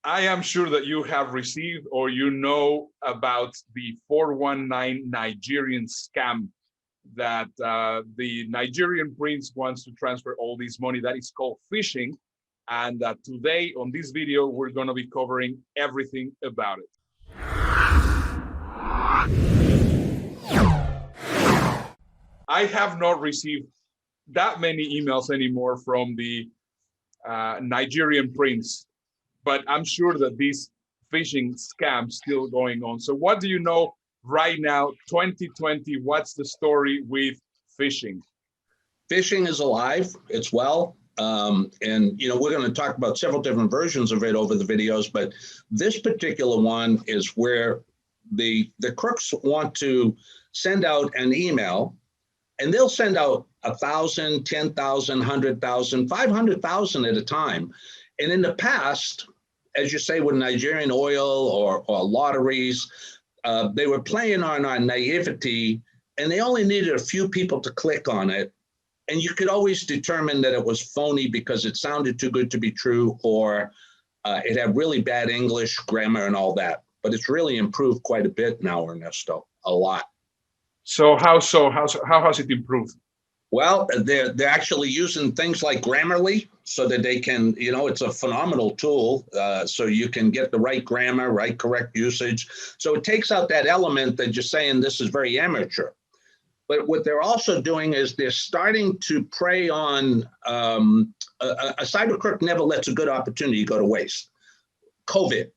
I am sure that you have received or you know about the 419 Nigerian scam that the Nigerian prince wants to transfer all this money. That is called phishing. And today on this video, we're going to be covering everything about it. I have not received that many emails anymore from the Nigerian prince, but I'm sure that this phishing scam still going on. So what do you know right now, 2020, what's the story with phishing? Phishing is alive. It's well. And we're going to talk about several different versions of it over the videos, but this particular one is where the crooks want to send out an email, and they'll send out 1,000, 10,000, 100,000, 500,000 at a time. And in the past, as you say, with Nigerian oil or lotteries, they were playing on our naivety, and they only needed a few people to click on it. And you could always determine that it was phony because it sounded too good to be true, or it had really bad English grammar and all that. But it's really improved quite a bit now, Ernesto, a lot. So how has it improved? Well, they're actually using things like Grammarly so that they can, it's a phenomenal tool. So you can get the right grammar, right, correct usage. So it takes out that element that you're saying this is very amateur. But what they're also doing is they're starting to prey on a cyber crook never lets a good opportunity go to waste. COVID,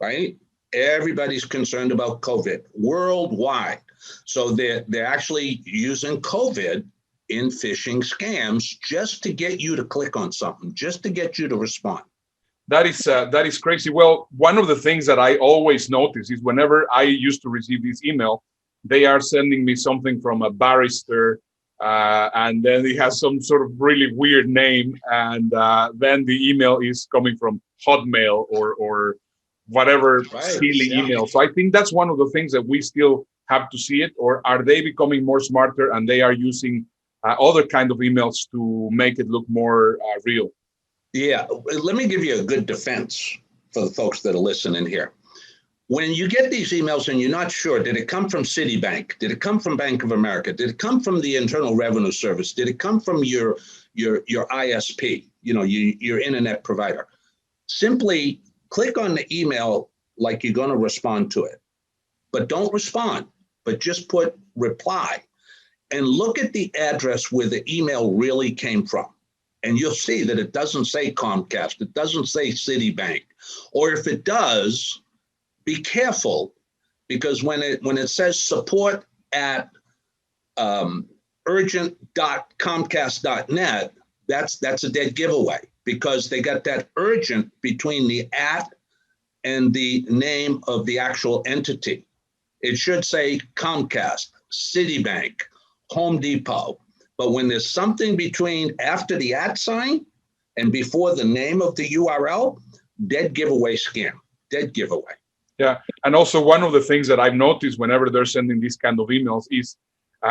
right? Everybody's concerned about COVID worldwide. So they're actually using COVID in phishing scams just to get you to click on something, just to get you to respond. That is crazy. Well, one of the things that I always notice is whenever I used to receive this email, they are sending me something from a barrister, and then it has some sort of really weird name, and then the email is coming from Hotmail or whatever silly email. So I think that's one of the things that we still have to see it. Or are they becoming more smarter and they are using other kind of emails to make it look more real? Yeah, let me give you a good defense for the folks that are listening here. When you get these emails and you're not sure, did it come from Citibank? Did it come from Bank of America? Did it come from the Internal Revenue Service? Did it come from your ISP, your internet provider? Simply click on the email like you're going to respond to it, but don't respond, but just put reply and look at the address where the email really came from. And you'll see that it doesn't say Comcast, it doesn't say Citibank, or if it does, be careful, because when it says support at urgent.comcast.net, that's a dead giveaway, because they got that urgent between the at and the name of the actual entity. It should say Comcast, Citibank, Home Depot. But when there's something between after the at sign and before the name of the URL, dead giveaway scam, dead giveaway. Yeah, and also one of the things that I've noticed whenever they're sending these kind of emails is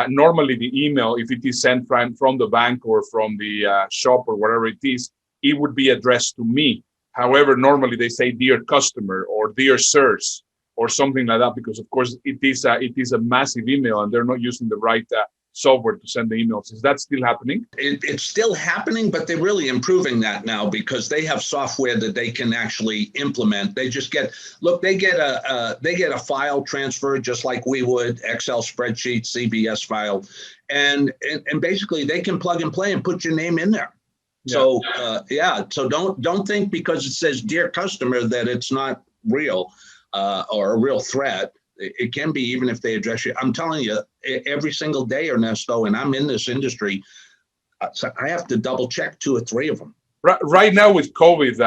normally the email, if it is sent from the bank or from the shop or whatever it is, it would be addressed to me. However, normally they say dear customer or dear sirs or something like that, because of course it is a massive email and they're not using the right software to send the emails. Is that still happening? It's still happening, but they're really improving that now because they have software that they can actually implement. They just get a file transfer just like we would, Excel spreadsheet, CBS file, and basically they can plug and play and put your name in there. Yeah. So don't think because it says dear customer that it's not real or a real threat. It can be, even if they address you. I'm telling you, every single day, Ernesto, and I'm in this industry, so I have to double check 2 or 3 of them. Right now with COVID,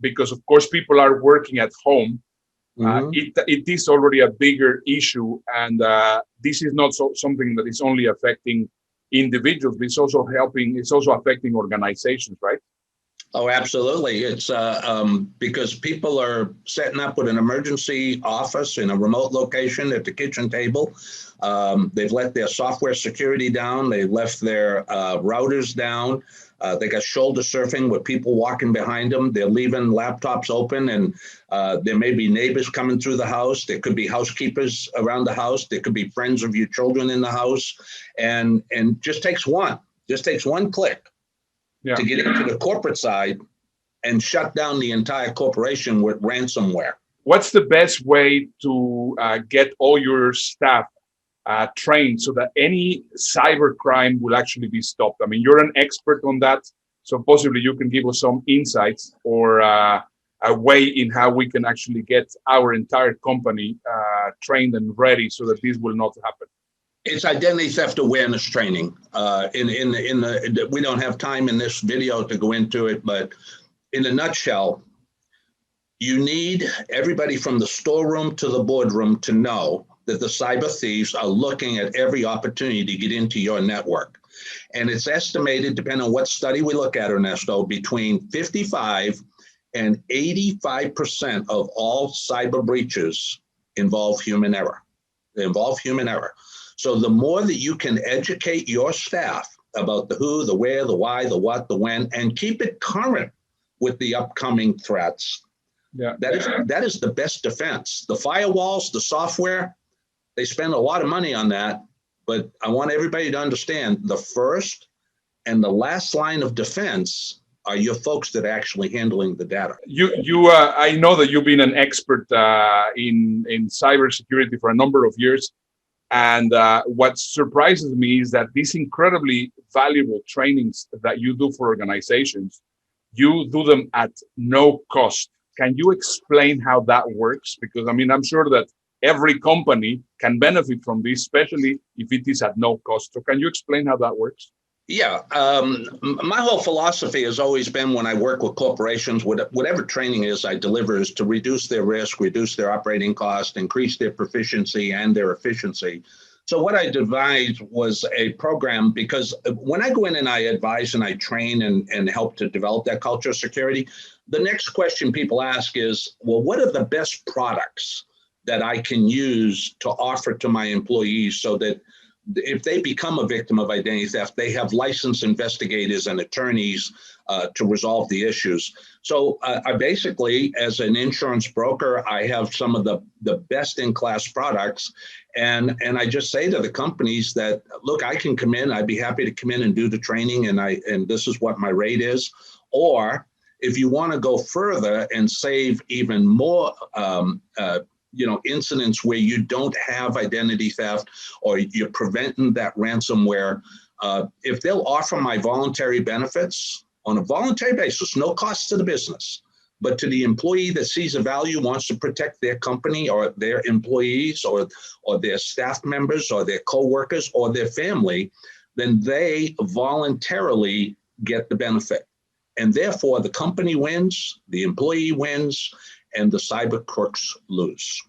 because of course people are working at home, it is already a bigger issue, and this is not something that is only affecting individuals. It's also affecting organizations, right? Oh, absolutely. It's because people are setting up with an emergency office in a remote location at the kitchen table. They've let their software security down. They've left their routers down. They got shoulder surfing with people walking behind them. They're leaving laptops open, and there may be neighbors coming through the house. There could be housekeepers around the house. There could be friends of your children in the house, and just takes one click Yeah. to get into the corporate side and shut down the entire corporation with ransomware. What's the best way to get all your staff trained so that any cyber crime will actually be stopped? I mean, you're an expert on that, so possibly you can give us some insights or a way in how we can actually get our entire company trained and ready so that this will not happen. It's identity theft awareness training. We don't have time in this video to go into it, but in a nutshell, you need everybody from the storeroom to the boardroom to know that the cyber thieves are looking at every opportunity to get into your network. And it's estimated, depending on what study we look at, Ernesto, between 55 and 85% of all cyber breaches involve human error. They involve human error. So the more that you can educate your staff about the who, the where, the why, the what, the when, and keep it current with the upcoming threats, that is the best defense. The firewalls, the software, they spend a lot of money on that, but I want everybody to understand the first and the last line of defense are your folks that are actually handling the data. I know that you've been an expert in cybersecurity for a number of years. And what surprises me is that these incredibly valuable trainings that you do for organizations, you do them at no cost. Can you explain how that works? Because I mean, I'm sure that every company can benefit from this, especially if it is at no cost. So can you explain how that works? Yeah, my whole philosophy has always been when I work with corporations, whatever training is I deliver is to reduce their risk, reduce their operating cost, increase their proficiency and their efficiency. So what I devised was a program, because when I go in and I advise and I train and help to develop that culture of security, the next question people ask is, well, what are the best products that I can use to offer to my employees so that if they become a victim of identity theft, they have licensed investigators and attorneys to resolve the issues. So I basically, as an insurance broker, I have some of the best in class products. And I just say to the companies that, look, I can come in, I'd be happy to come in and do the training, and this is what my rate is. Or if you want to go further and save even more incidents where you don't have identity theft or you're preventing that ransomware, if they'll offer my voluntary benefits on a voluntary basis, no cost to the business, but to the employee that sees a value, wants to protect their company or their employees or their staff members or their coworkers or their family, then they voluntarily get the benefit. And therefore, the company wins, the employee wins, and the cyber crooks lose.